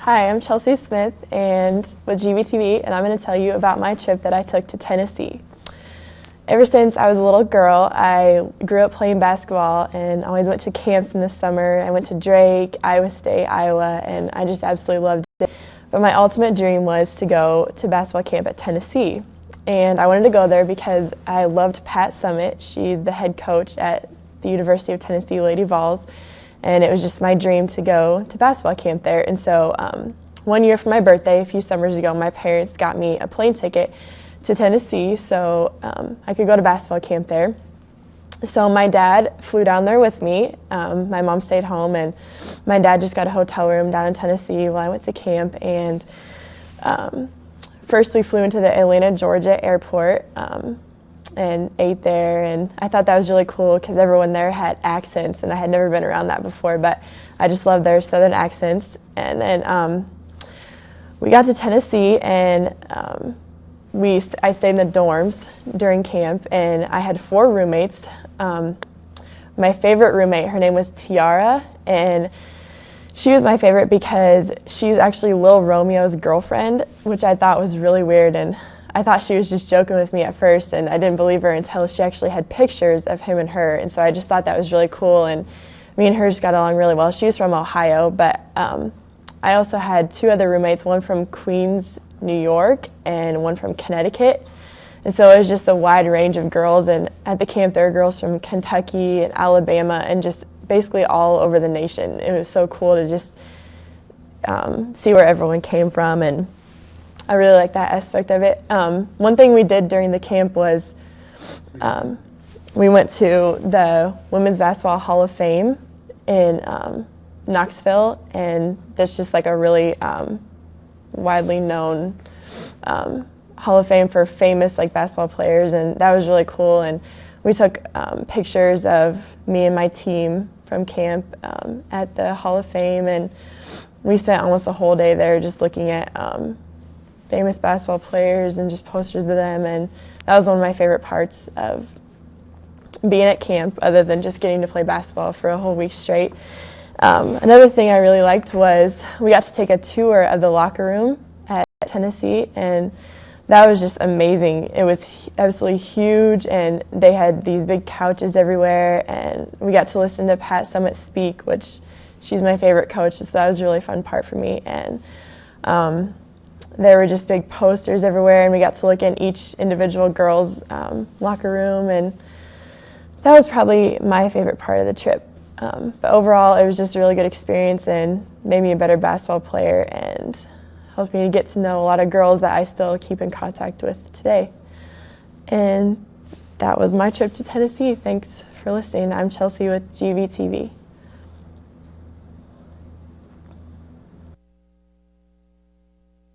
Hi, I'm Chelsey Smith and with GVTV, and I'm going to tell you about my trip that I took to Tennessee. Ever since I was a little girl, I grew up playing basketball and always went to camps in the summer. I went to Drake, Iowa State, Iowa, and I just absolutely loved it. But my ultimate dream was to go to basketball camp at Tennessee. And I wanted to go there because I loved Pat Summitt. She's the head coach at the University of Tennessee Lady Vols. And it was just my dream to go to basketball camp there. And so one year for my birthday, a few summers ago, my parents got me a plane ticket to Tennessee so I could go to basketball camp there. So my dad flew down there with me. My mom stayed home, and my dad just got a hotel room down in Tennessee while I went to camp. And first we flew into the Atlanta, Georgia airport and ate there, and I thought that was really cool because everyone there had accents, and I had never been around that before, but I just loved their southern accents. And then we got to Tennessee, and I stayed in the dorms during camp, and I had 4 roommates. My favorite roommate, her name was Tiara, and she was my favorite because she's actually Lil Romeo's girlfriend, which I thought was really weird, and I thought she was just joking with me at first, and I didn't believe her until she actually had pictures of him and her, and so I just thought that was really cool, and me and her just got along really well. She was from Ohio, but I also had 2 other roommates, one from Queens, New York, and one from Connecticut, and so it was just a wide range of girls, and at the camp there were girls from Kentucky and Alabama and just basically all over the nation. It was so cool to just see where everyone came from, and I really like that aspect of it. One thing we did during the camp was we went to the Women's Basketball Hall of Fame in Knoxville, and that's just like a really widely known Hall of Fame for famous like basketball players, and that was really cool. And we took pictures of me and my team from camp at the Hall of Fame, and we spent almost the whole day there just looking at famous basketball players and just posters of them, and that was one of my favorite parts of being at camp, other than just getting to play basketball for a whole week straight. Another thing I really liked was we got to take a tour of the locker room at Tennessee, and that was just amazing. It was absolutely huge, and they had these big couches everywhere, and we got to listen to Pat Summitt speak, which she's my favorite coach, so that was a really fun part for me. And there were just big posters everywhere, and we got to look in each individual girl's locker room, and that was probably my favorite part of the trip. But overall, it was just a really good experience and made me a better basketball player and helped me to get to know a lot of girls that I still keep in contact with today. And that was my trip to Tennessee. Thanks for listening. I'm Chelsey with GVTV.